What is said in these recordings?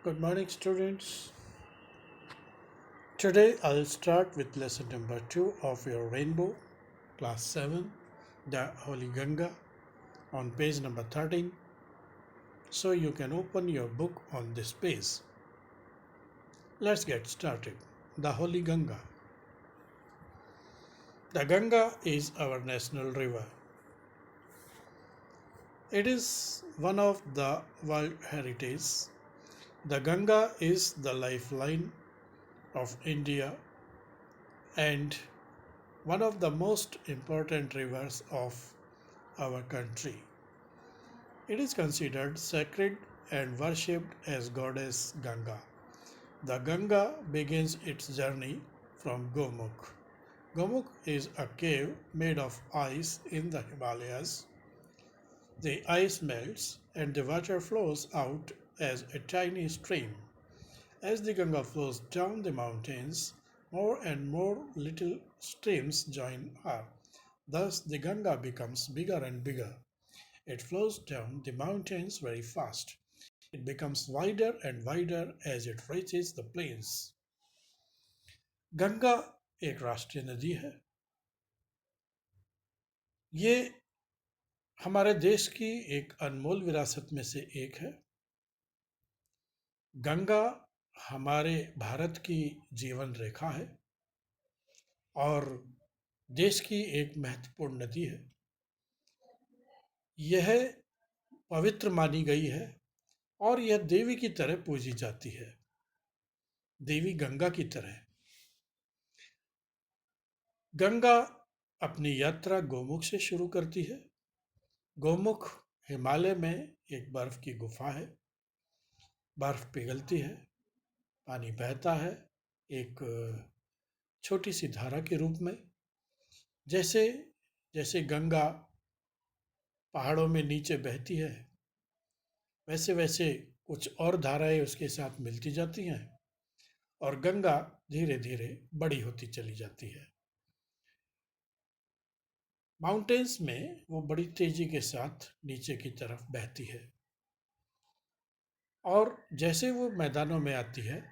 Good morning, students. Today I'll start with lesson number 2 of your Rainbow, class 7, the Holy Ganga, on page number 13. So you can open your book on this page. Let's get started. The Holy Ganga. The Ganga is our national river. It is one of the World Heritage. The Ganga is the lifeline of India and one of the most important rivers of our country. It is considered sacred and worshipped as goddess Ganga. The Ganga begins its journey from Gomukh. Gomukh is a cave made of ice in the Himalayas. The ice melts and the water flows out as a tiny stream. As the Ganga flows down the mountains, more and more little streams join her. Thus, the Ganga becomes bigger and bigger. It flows down the mountains very fast. It becomes wider and wider as it reaches the plains. Ganga एक राष्ट्रीय नदी है। ये हमारे देश की एक अनमोल विरासत में से एक है। गंगा हमारे भारत की जीवन रेखा है और देश की एक महत्वपूर्ण नदी है। यह पवित्र मानी गई है और यह देवी की तरह पूजी जाती है, देवी गंगा की तरह। गंगा अपनी यात्रा गोमुख से शुरू करती है। गोमुख हिमालय में एक बर्फ की गुफा है। बर्फ पिघलती है, पानी बहता है एक छोटी सी धारा के रूप में। जैसे जैसे गंगा पहाड़ों में नीचे बहती है, वैसे वैसे कुछ और धाराएं उसके साथ मिलती जाती हैं और गंगा धीरे धीरे बड़ी होती चली जाती है। माउंटेन्स में वो बड़ी तेजी के साथ नीचे की तरफ बहती है और जैसे वो मैदानों में आती है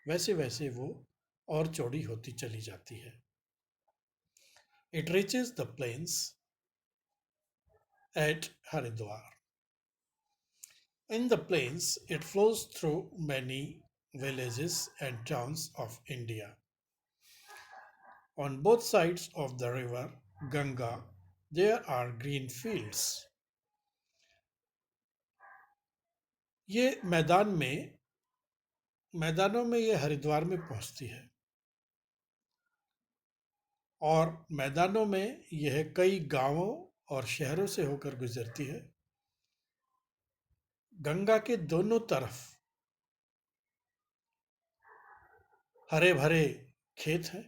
वैसे वैसे वो और चौड़ी होती चली जाती है। It reaches the plains at Haridwar. In the plains, it flows through many villages and towns of India. On both sides of the river Ganga, there are green fields. ये मैदानों में ये हरिद्वार में पहुंचती है और मैदानों में यह कई गांवों और शहरों से होकर गुजरती है। गंगा के दोनों तरफ हरे भरे खेत हैं।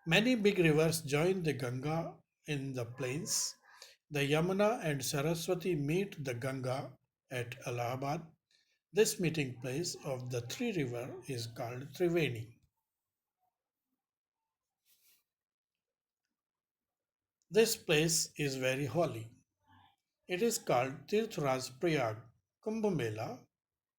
Many big rivers join the Ganga in the plains. The Yamuna and Saraswati meet the Ganga at Allahabad. This meeting place of the three rivers is called Triveni. This place is very holy. It is called Tirthraj Prayag. Kumbh Mela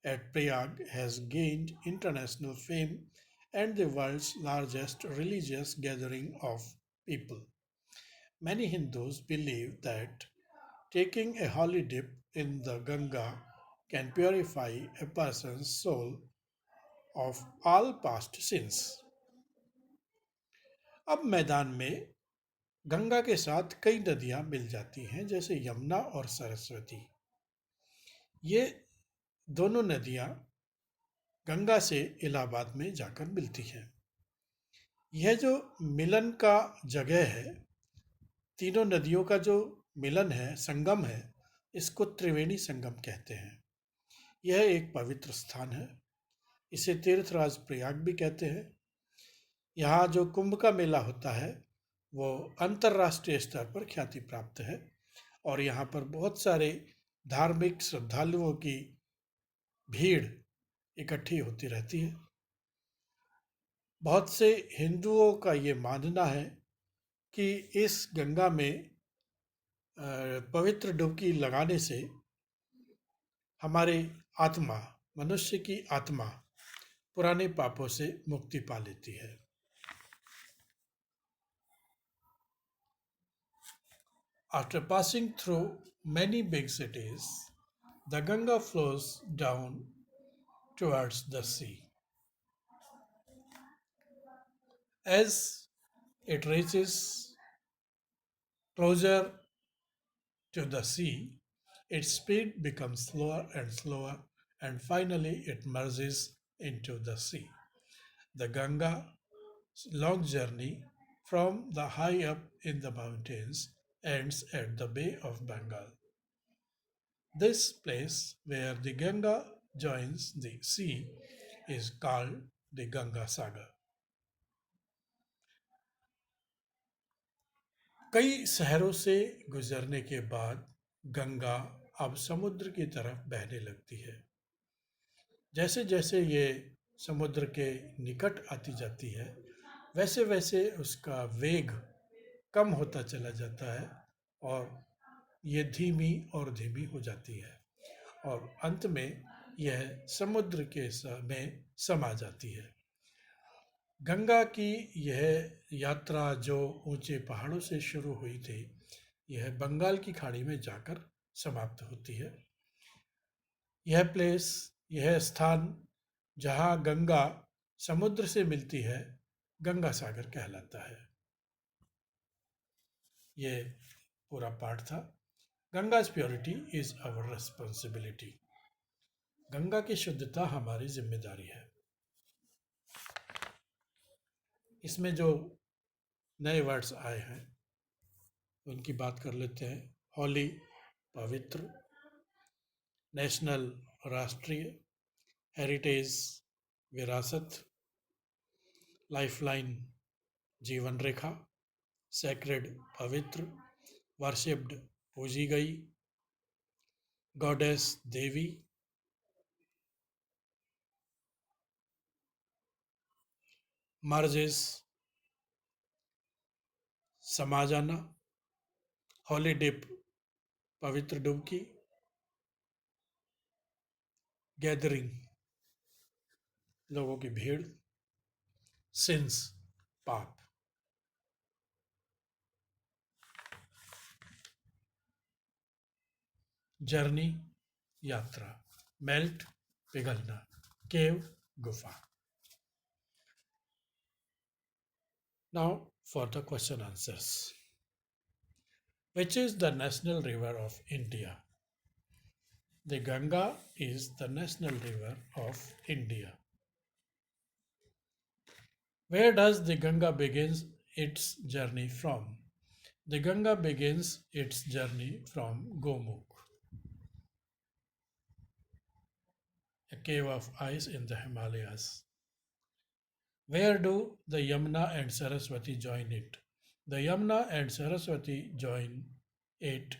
at Prayag has gained international fame and the world's largest religious gathering of people. Many Hindus believe that taking a holy dip in the Ganga can purify a person's soul of all past sins. अब मैदान में गंगा के साथ कई नदियां मिल जाती हैं, जैसे यमुना और सरस्वती। ये दोनों नदियां गंगा से इलाहाबाद में जाकर मिलती हैं। यह जो मिलन का जगह है, तीनों नदियों का जो मिलन है, संगम है, इसको त्रिवेणी संगम कहते हैं। यह एक पवित्र स्थान है। इसे तीर्थराज प्रयाग भी कहते हैं। यहाँ जो कुंभ का मेला होता है वो अंतर्राष्ट्रीय स्तर पर ख्याति प्राप्त है और यहाँ पर बहुत सारे धार्मिक श्रद्धालुओं की भीड़ इकट्ठी होती रहती है। बहुत से हिंदुओं का ये मानना है कि इस गंगा में पवित्र डुबकी लगाने से हमारी आत्मा मनुष्य की आत्मा पुराने पापों से मुक्ति पा लेती है। After passing through many big cities, the Ganga flows down towards the sea. As it reaches closer to the sea, its speed becomes slower and slower, and finally it merges into the sea. The Ganga's long journey from the high up in the mountains ends at the Bay of Bengal. This place where the Ganga joins the sea is called the Ganga Sagar. कई शहरों से गुजरने के बाद गंगा अब समुद्र की तरफ बहने लगती है। जैसे जैसे ये समुद्र के निकट आती जाती है, वैसे वैसे उसका वेग कम होता चला जाता है और ये धीमी और धीमी हो जाती है और अंत में यह समुद्र के में समा जाती है। गंगा की यह यात्रा जो ऊंचे पहाड़ों से शुरू हुई थी, यह बंगाल की खाड़ी में जाकर समाप्त होती है। यह प्लेस, यह स्थान जहाँ गंगा समुद्र से मिलती है, गंगा सागर कहलाता है। ये पूरा पाठ था। Ganga's purity is our responsibility. Ganga की शुद्धता हमारी जिम्मेदारी है। इसमें जो नए वर्ड्स आए हैं उनकी बात कर लेते हैं। होली पवित्र, नेशनल राष्ट्रीय, हेरिटेज विरासत, लाइफलाइन जीवन रेखा, सैक्रेड पवित्र, वर्शिप्ड पूजी गई, गॉडेस देवी, मर्जेस समा जाना, हॉली डिप पवित्र डुबकी, गैदरिंग लोगों की भीड़, सिंस पाप। जर्नी यात्रा, मेल्ट पिघलना, केव गुफा। Now for the question answers. Which is the national river of India? The Ganga is the national river of India. Where does the Ganga begins its journey from? The Ganga begins its journey from Gomukh, a cave of ice in the Himalayas. Where do the Yamuna and Saraswati join it? The Yamuna and Saraswati join it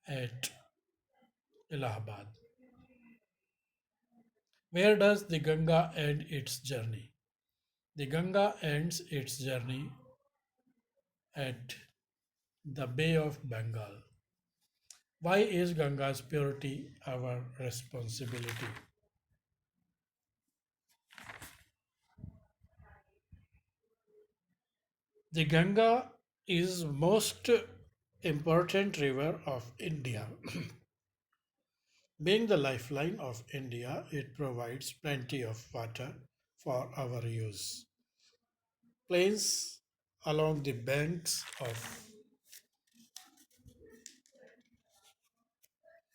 at Allahabad. Where does the Ganga end its journey? The Ganga ends its journey at the Bay of Bengal. Why is Ganga's purity our responsibility? The Ganga is most important river of India. Being the lifeline of India, it provides plenty of water for our use. Plains along the banks of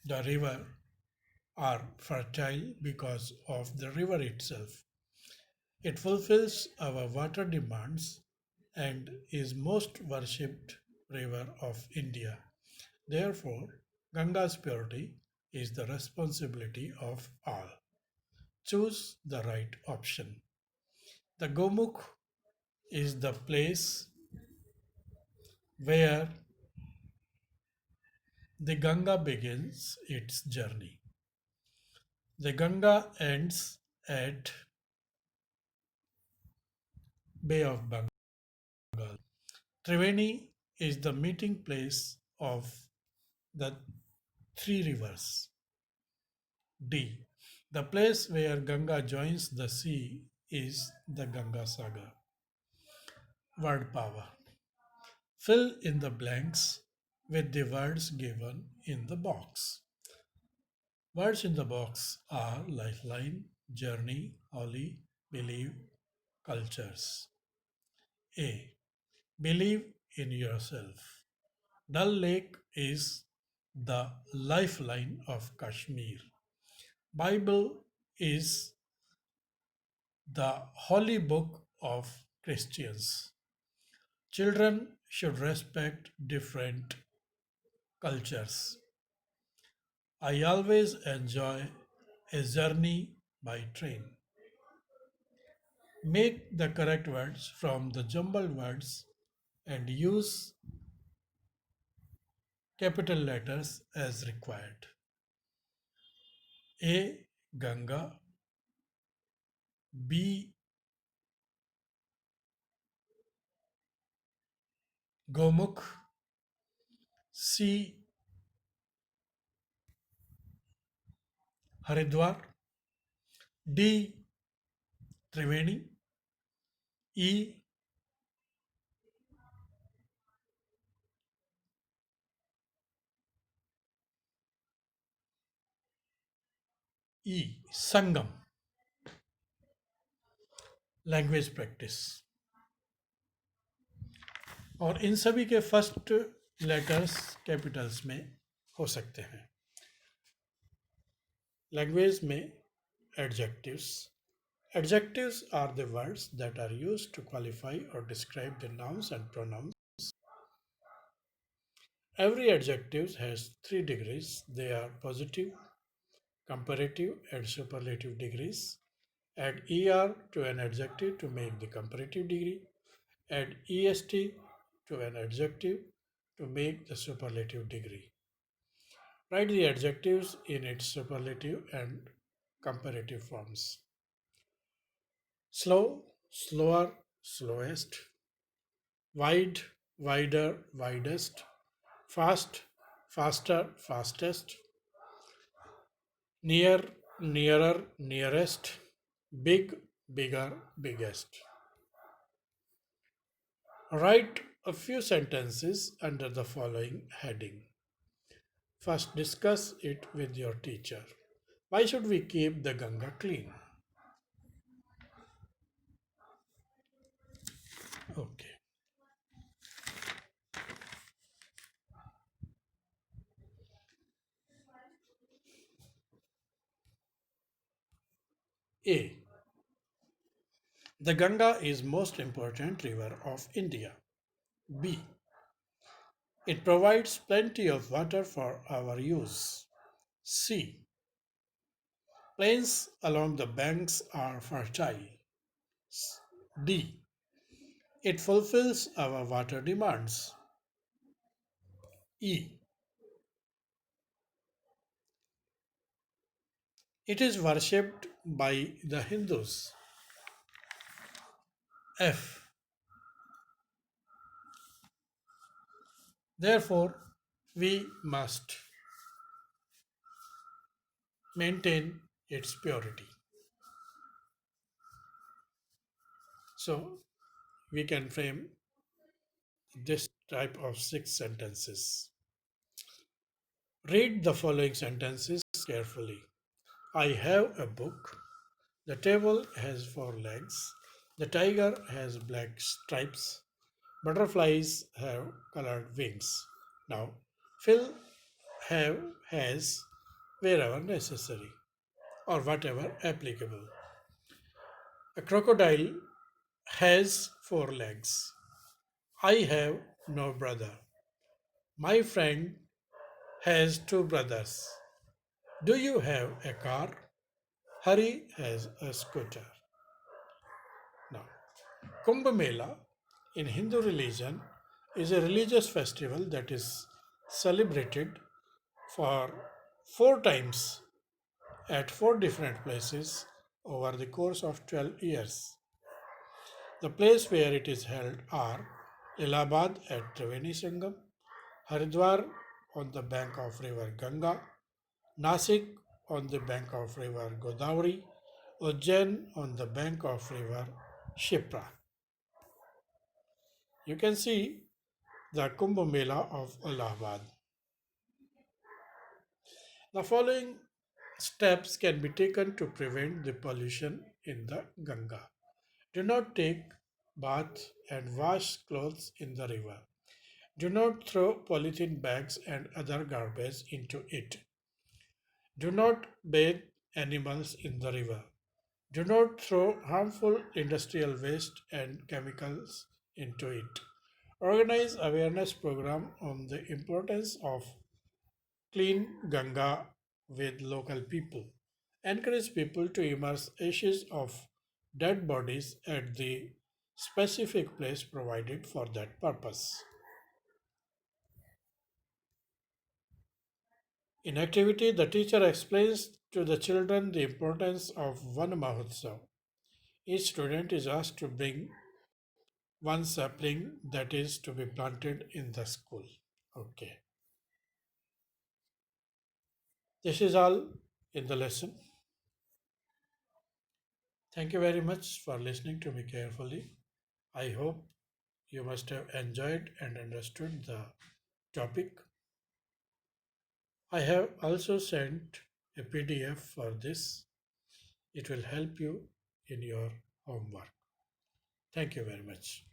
the river are fertile because of the river itself. It fulfills our water demands and is most worshipped river of India. Therefore, Ganga's purity is the responsibility of all. Choose the right option. The Gomukh is the place where the Ganga begins its journey. The Ganga ends at Bay of Bengal. Triveni is the meeting place of the three rivers. D. The place where Ganga joins the sea is the Ganga Sagar. Word power. Fill in the blanks with the words given in the box. Words in the box are lifeline, journey, holy, believe, cultures. A. Believe in yourself. Dal Lake is the lifeline of Kashmir. Bible is the holy book of Christians. Children should respect different cultures. I always enjoy a journey by train. Make the correct words from the jumbled words and use capital letters as required. A. Ganga. B. Gomukh. C. Haridwar. D. Triveni. E. Sangam. Language practice और इन सभी के first letters Capitals में हो सकते हैं. Language में adjectives. Adjectives are the words that are used to qualify or describe the nouns and pronouns. Every adjective has three degrees. They are positive, comparative, and superlative degrees. Add er to an adjective to make the comparative degree. Add est to an adjective to make the superlative degree. Write the adjectives in its superlative and comparative forms. Slow, slower, slowest. Wide, wider, widest. Fast, faster, fastest. Near, nearer, nearest. Big, bigger, biggest. Write a few sentences under the following heading. First, discuss it with your teacher. Why should we keep the Ganga clean? Okay. A. The Ganga is most important river of India. B. It provides plenty of water for our use. C. Plains along the banks are fertile. D. It fulfills our water demands. E. It is worshipped by the Hindus. F. Therefore, we must maintain its purity. So, we can frame this type of 6 sentences. Read the following sentences carefully. I have a book. The table has 4 legs. The tiger has black stripes. Butterflies have colored wings. Now, fill have has wherever necessary or whatever applicable. A crocodile has 4 legs. I have no brother. My friend has 2 brothers. Do you have a car? Hari has a scooter. Now, Kumbh Mela in Hindu religion is a religious festival that is celebrated for 4 times at 4 different places over the course of 12 years. The place where it is held are Allahabad at Triveni Sangam, Haridwar on the bank of river Ganga, Nasik on the bank of river Godavari, Ujjain on the bank of river Shipra. You can see the Kumbh Mela of Allahabad. The following steps can be taken to prevent the pollution in the Ganga. Do not take bath and wash clothes in the river. Do not throw polythene bags and other garbage into it. Do not bathe animals in the river. Do not throw harmful industrial waste and chemicals into it. Organize awareness program on the importance of clean Ganga with local people. Encourage people to immerse ashes of dead bodies at the specific place provided for that purpose. In activity, the teacher explains to the children the importance of Van Mahotsav. Each student is asked to bring one sapling that is to be planted in the school. Okay, this is all in the lesson. Thank you very much for listening to me carefully. I hope you must have enjoyed and understood the topic. I have also sent a PDF for this. It will help you in your homework. Thank you very much.